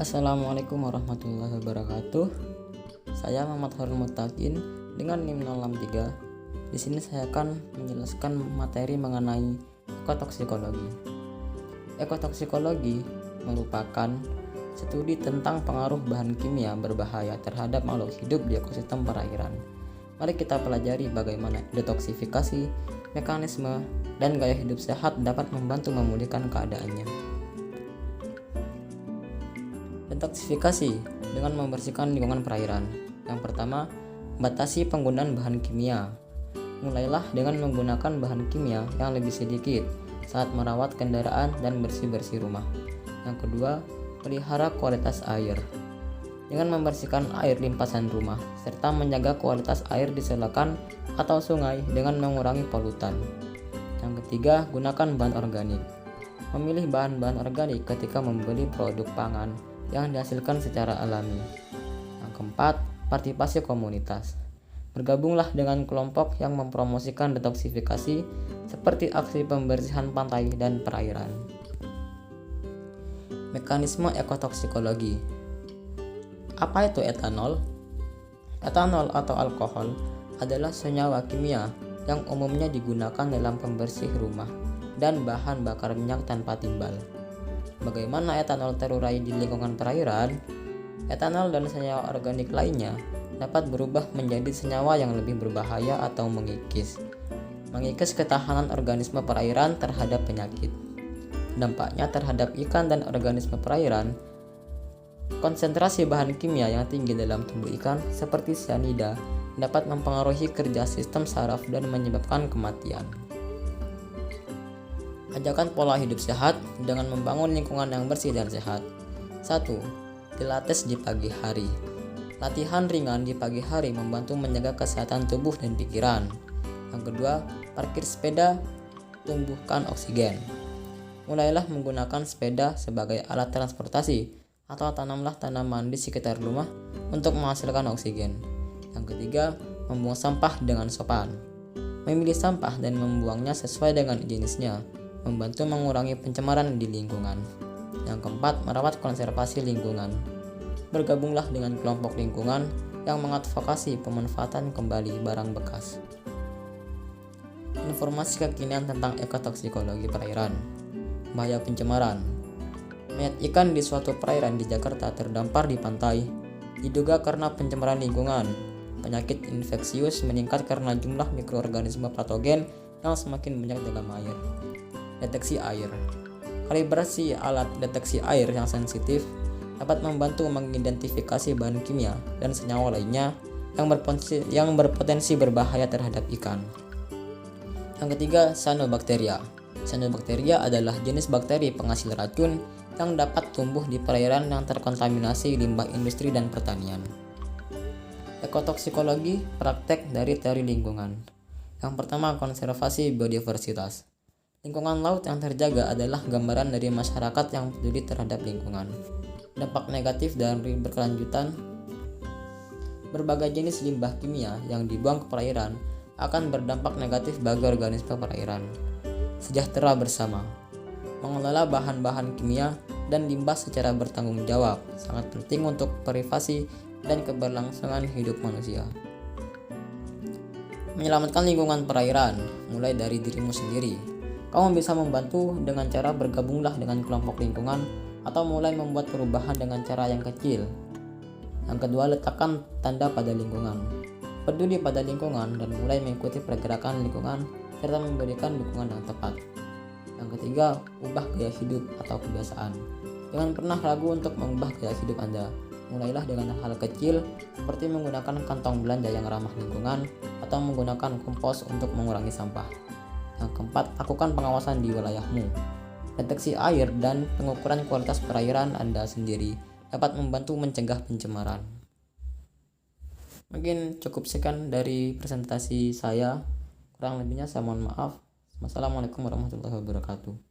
Assalamualaikum warahmatullahi wabarakatuh. Saya Muhammad Harun Mutakin dengan NIM 063. Di sini saya akan menjelaskan materi mengenai ekotoksikologi. Ekotoksikologi merupakan studi tentang pengaruh bahan kimia berbahaya terhadap makhluk hidup di ekosistem perairan. Mari kita pelajari bagaimana detoksifikasi, mekanisme, dan gaya hidup sehat dapat membantu memulihkan keadaannya. Detoksifikasi dengan membersihkan lingkungan perairan. Yang pertama, batasi penggunaan bahan kimia. Mulailah dengan menggunakan bahan kimia yang lebih sedikit saat merawat kendaraan dan bersih-bersih rumah. Yang kedua, pelihara kualitas air dengan membersihkan air limpasan rumah serta menjaga kualitas air di selokan atau sungai dengan mengurangi polutan. Yang ketiga, gunakan bahan organik. Memilih bahan-bahan organik ketika membeli produk pangan yang dihasilkan secara alami. Yang keempat, partisipasi komunitas. Bergabunglah dengan kelompok yang mempromosikan detoksifikasi seperti aksi pembersihan pantai dan perairan. Mekanisme ekotoksikologi. Apa itu etanol? Etanol atau alkohol adalah senyawa kimia yang umumnya digunakan dalam pembersih rumah dan bahan bakar minyak tanpa timbal. Bagaimana etanol terurai di lingkungan perairan? Etanol dan senyawa organik lainnya dapat berubah menjadi senyawa yang lebih berbahaya atau mengikis ketahanan organisme perairan terhadap penyakit. Dampaknya terhadap ikan dan organisme perairan. Konsentrasi bahan kimia yang tinggi dalam tubuh ikan seperti cyanida dapat mempengaruhi kerja sistem saraf dan menyebabkan kematian. Ajakan pola hidup sehat dengan membangun lingkungan yang bersih dan sehat. 1. Pilates di pagi hari. Latihan ringan di pagi hari membantu menjaga kesehatan tubuh dan pikiran. Yang kedua, parkir sepeda, tumbuhkan oksigen. Mulailah menggunakan sepeda sebagai alat transportasi atau tanamlah tanaman di sekitar rumah untuk menghasilkan oksigen. Yang ketiga, membuang sampah dengan sopan. Memilih sampah dan membuangnya sesuai dengan jenisnya membantu mengurangi pencemaran di lingkungan. Yang keempat, merawat konservasi lingkungan. Bergabunglah dengan kelompok lingkungan yang mengadvokasi pemanfaatan kembali barang bekas. Informasi kekinian tentang ekotoksikologi perairan. Bahaya pencemaran. Mayat ikan di suatu perairan di Jakarta terdampar di pantai, diduga karena pencemaran lingkungan. Penyakit infeksius meningkat karena jumlah mikroorganisme patogen yang semakin banyak dalam air. Deteksi air. Kalibrasi alat deteksi air yang sensitif dapat membantu mengidentifikasi bahan kimia dan senyawa lainnya yang berpotensi berbahaya terhadap ikan. Yang ketiga, cyanobacteria. Cyanobacteria adalah jenis bakteri penghasil racun yang dapat tumbuh di perairan yang terkontaminasi limbah industri dan pertanian. Ekotoksikologi, praktek dari teori lingkungan. Yang pertama, konservasi biodiversitas. Lingkungan laut yang terjaga adalah gambaran dari masyarakat yang peduli terhadap lingkungan. Dampak negatif dari berkelanjutan. Berbagai jenis limbah kimia yang dibuang ke perairan akan berdampak negatif bagi organisme perairan. Sejahtera bersama. Mengelola bahan-bahan kimia dan limbah secara bertanggung jawab sangat penting untuk privasi dan keberlangsungan hidup manusia. Menyelamatkan lingkungan perairan mulai dari dirimu sendiri. Kamu bisa membantu dengan cara bergabunglah dengan kelompok lingkungan atau mulai membuat perubahan dengan cara yang kecil. Yang kedua, letakkan tanda pada lingkungan. Peduli pada lingkungan dan mulai mengikuti pergerakan lingkungan serta memberikan dukungan yang tepat. Yang ketiga, ubah gaya hidup atau kebiasaan. Jangan pernah ragu untuk mengubah gaya hidup Anda. Mulailah dengan hal kecil seperti menggunakan kantong belanja yang ramah lingkungan atau menggunakan kompos untuk mengurangi sampah. Yang keempat, lakukan pengawasan di wilayahmu. Deteksi air dan pengukuran kualitas perairan Anda sendiri dapat membantu mencegah pencemaran. Mungkin cukup sekian dari presentasi saya. Kurang lebihnya saya mohon maaf. Wassalamualaikum warahmatullahi wabarakatuh.